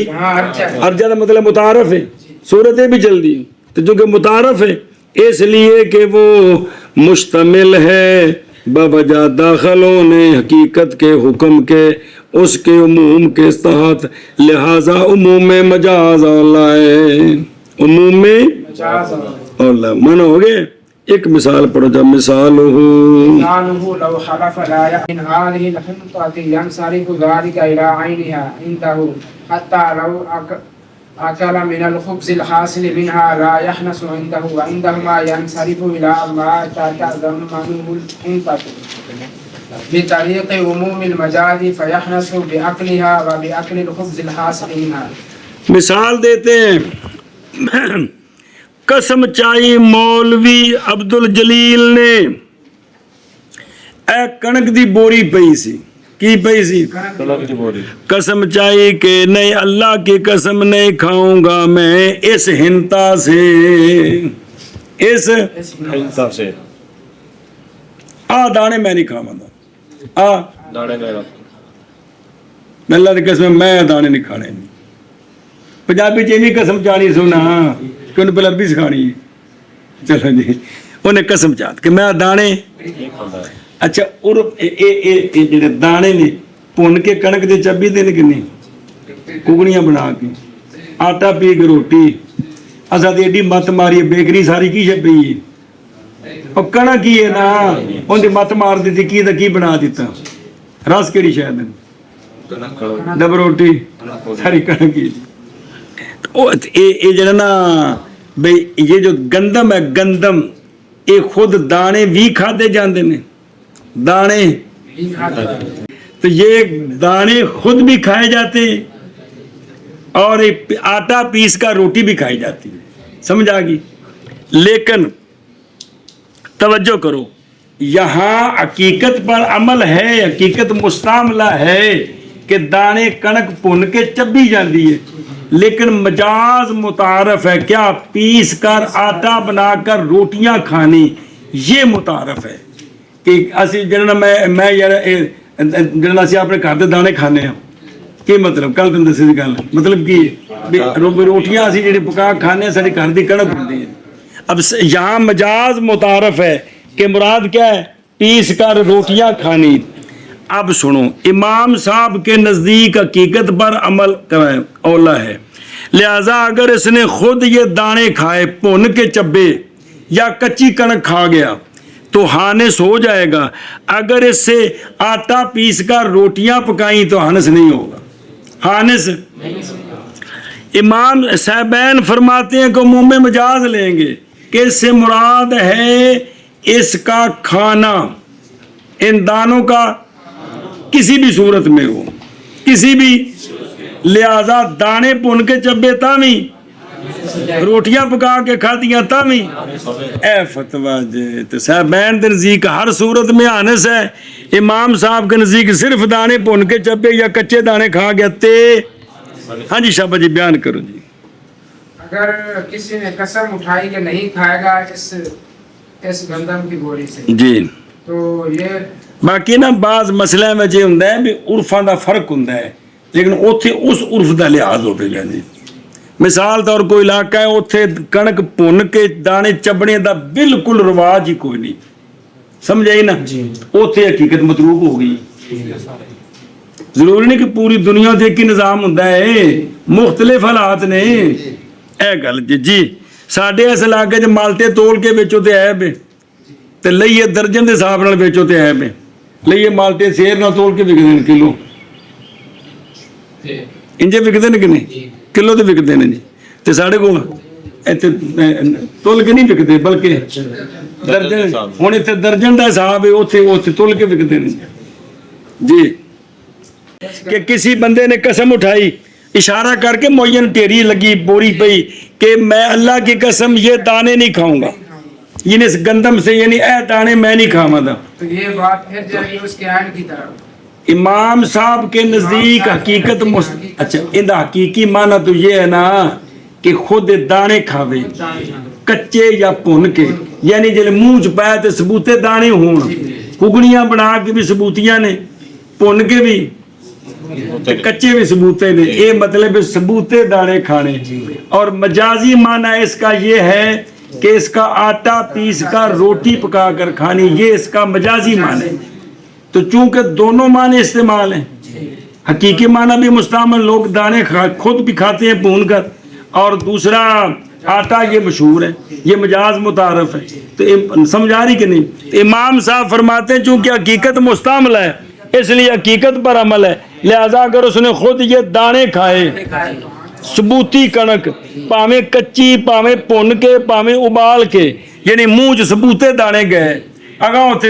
ارجا کا مطلب متعارف ہے، صورتیں بھی چل دی تو جو کہ متعارف ہے اس لیے کہ وہ مشتمل ہے بوجہ داخل ہونے حقیقت کے حکم کے اس کے عموم کے تحت، لہذا عموم مجاز اولا ہے، عموم میں اولا معنی ہو گئے۔ ایک مثال پڑھو جب مثال مثاله لو حلف لا يحن هذه الحنطة ينصرف ذلك إلى عينها عنده أكل من الخبز الحاصل منها لا يحنس عنده وعندهما ينصرف إلى الله تأذن منه الحنطة بطريق عموم المجاز فيحنس بأكلها وبأكل الخبز الحاصل منها. مثال دیتے ہیں، قسم چائی مولوی عبد الجلیل نے، اے کنک دی بوری پئی سی، کی پئی سی؟ قسم چائی کہ نہیں اللہ کی قسم نہیں کھاؤں گا میں اس ہنتا سے، اس سے دانے میں نہیں کھاواں گا، دانے میں اللہ کی قسم میں دانے نہیں کھانے. پنجابی چ قسم چانی سونا کہ انہیں پہلے عربی سکھانی ہے. چلو جی، انہیں قسم چاہت کہ میں دانے. اچھا، اور جڑے دانے نے پن کے کنک دے چبی دے کہ نہیں، کگڑیاں بنا کے آٹا پی کے روٹی. اصا تو ایڈی مت ماری ہے، بیکری ساری کی چھپی ہے، اور کنک ہی ہے نا، ان مت مار دیتی کی کی بنا دیتا. رس کہڑی شاید ڈب روٹی ساری کنک ہی. یہ جڑا نا بھئی یہ جو گندم ہے، گندم یہ خود دانے بھی کھادے جاندے نے، دانے تو یہ دانے خود بھی کھائے جاتے ہیں اور آٹا پیس کا روٹی بھی کھائی جاتی ہے. سمجھ آ گئی؟ لیکن توجہ کرو، یہاں حقیقت پر عمل ہے، حقیقت مستعملہ ہے کہ دانے کنک پن کے چبی جاندی ہے، لیکن مجاز متعارف ہے کیا؟ پیس کر آٹا بنا کر روٹیاں کھانی، یہ متعارف ہے کہ اسی جڑا میں یار جڑا اسی اپنے گھر دے دانے کھانے ہیں. کی مطلب؟ کل تم دسی گل مطلب کی روٹیاں اسی جڑی پکا کھانے ساری گھر دی کنک ہوندی ہے. اب یہاں مجاز متعارف ہے کہ مراد کیا ہے؟ پیس کر روٹیاں کھانی. اب سنو، امام صاحب کے نزدیک حقیقت پر عمل اولا ہے، لہذا اگر اس نے خود یہ دانے کھائے، پن کے چبے یا کچی کنک کھا گیا تو ہانس ہو جائے گا. اگر اس سے آٹا پیس کر روٹیاں پکائیں تو ہانس نہیں ہوگا. ہانس امام صاحبین فرماتے ہیں کہ عموم مجاز لیں گے کہ اس سے مراد ہے اس کا کھانا، ان دانوں کا کسی بھی صورت میں ہو، کسی بھی، لہذا دانے پن کے چبے تاوی، روٹیاں پکا کے کھاتیاں تاوی. اے فتویٰ جے تو صاحبین دے نزدیک ہر صورت میں ہانس ہے، امام صاحب کے نزدیک صرف دانے پن کے چبے یا کچے دانے کھا گیا تے. ہاں جی شابہ جی بیان کرو جی. اگر کسی نے قسم اٹھائی کہ نہیں کھائے گا اس گندم کی بوری سے جی، تو یہ باقی نا بعض مسئلے میں یہ ہوں بھی عرفاں دا فرق ہوں، لیکن اوتھے اس عرف دا لحاظ ہو گیا جی. مثال طور کوئی علاقہ ہے اوتھے کنک پن کے دانے چبنے دا بالکل رواج ہی کوئی نہیں، سمجھ آئی نا، اوتھے حقیقت متروک ہو گئی. ضروری نہیں کہ پوری دنیا تے ایک ہی نظام ہوندا ہے، مختلف حالات نے. اے گل جی ساڈے اس علاقے چ مالٹے تول کے بیچو تے عیب ہے، تے لئیے درجن دے حساب نال بیچو تے عیب ہے. لئیے مالٹے سیر نہ تول کے وکدے ہیں کلو، انجے وکدے ہیں کہ نہیں؟ کلو تے وکدے ہیں جی. تے ساڈے کول ایتھے تول کے نہیں وکدے بلکہ درجن، ہن ایتھے درجن دا حساب ہے، اوتھے تول کے وکدے ہیں جی. کہ کسی بندے نے قسم اٹھائی، اشارہ کر کے معین ٹیری لگی بوری پئی کہ میں اللہ کی قسم یہ دانے نہیں کھاؤں گا، یعنی اس گندم سے، یعنی اے دانے میں نہیں کھاواں گا. تو یہ بات پھر جائے اس کے عین کی طرف. امام صاحب کے نزدیک حقیقت اچھا ان حقیقی معنی تو یہ ہے نا کہ خود دانے کھاوے کچے یا پن کے، یعنی جلے منہ چ پائے تے ثبوتے دانے ہون. کگڑیاں بنا کے بھی ثبوتیاں نے، پن کے بھی، کچے بھی ثبوتے نے. یہ مطلب ثبوتے دانے کھانے. اور مجازی معنی اس کا یہ ہے کہ اس کا آٹا پیس کر روٹی پکا کر کھانی، یہ اس کا مجازی معنی ہے. تو چونکہ دونوں معنی استعمال ہیں، حقیقی معنی بھی مستعمل، لوگ دانے خود بھی کھاتے ہیں بھون کر، اور دوسرا آٹا یہ مشہور ہے، یہ مجاز متعارف ہے. تو سمجھ آ رہی کہ نہیں؟ امام صاحب فرماتے ہیں چونکہ حقیقت مستعمل ہے اس لیے حقیقت پر عمل ہے، لہذا اگر اس نے خود یہ دانے کھائے ਸਬੂਤੀ ਕਣਕ, ਭਾਵੇਂ ਕੱਚੀ, ਭਾਵੇਂ ਭੁੰਨ ਕੇ, ਭਾਵੇਂ ਉਬਾਲ ਕੇ, ਯਾਨੀ ਮੂੰਹ 'ਚ ਸਬੂਤੇ ਦਾਣੇ ਗਏ, ਅਗਾਂ ਉੱਥੇ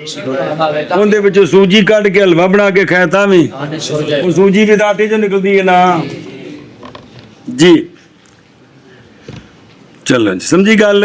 ਉਹਦੇ ਵਿੱਚੋਂ ਸੂਜੀ ਕੱਢ ਕੇ ਹਲਵਾ ਬਣਾ ਕੇ ਖਾਇਆ ਤਾਂ ਵੀ ਉਹ ਸੂਜੀ ਵੀ ਆਟੇ ਚੋਂ ਨਿਕਲਦੀ ਹੈ ਨਾ ਜੀ। ਚਲੋ ਜੀ ਸਮਝੀ ਗੱਲ,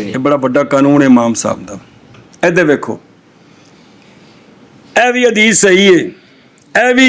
ਇਹ ਬੜਾ ਵੱਡਾ ਕਾਨੂੰਨ ਹੈ ਇਮਾਮ ਸਾਹਿਬ ਦਾ। ਇਹਦੇ ਵੇਖੋ ਇਹ ਵੀ ਹਦੀਸ ਸਹੀ ਹੈ, ਇਹ ਵੀ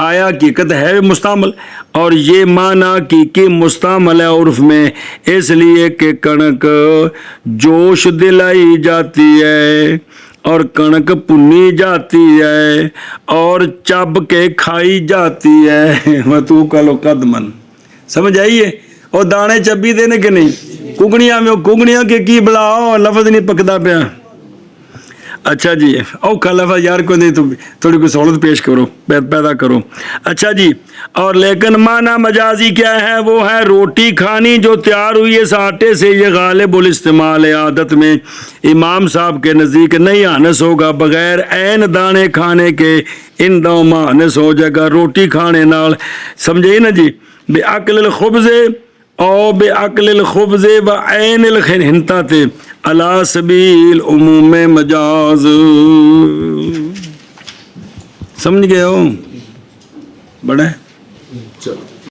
آیا حقیقت ہے مستعمل، اور یہ معنی حقیقی مستعمل ہے عرف میں، اس لیے کہ کنک جوش دلائی جاتی ہے اور کنک پنی جاتی ہے اور چب کے کھائی جاتی ہے۔ وَتُو کلو قدمن، سمجھ آئیے؟ اور دانے چبی دینے کے نہیں، کگڑیاں میں کگڑیاں کے کی بلاؤ، لفظ نہیں پکدا پیا۔ اچھا جی، اوکھا لفظ یار کو نہیں، تو تھوڑی کوئی سہولت پیش کرو، پیدا کرو۔ اچھا جی، اور لیکن معنی مجازی کیا ہے؟ وہ ہے روٹی کھانی جو تیار ہوئی اس آٹے سے، یہ غالب الاستعمال ہے عادت میں، امام صاحب کے نزدیک نہیں آنس ہوگا بغیر عین دانے کھانے کے، ان دو آنس ہو جائے گا روٹی کھانے نال، سمجھے نا جی؟ بے عقل الخبز او بے عقل الخبز و عین الحنطۃ علی سبیل عموم مجاز، سمجھ گئے ہو؟ بڑے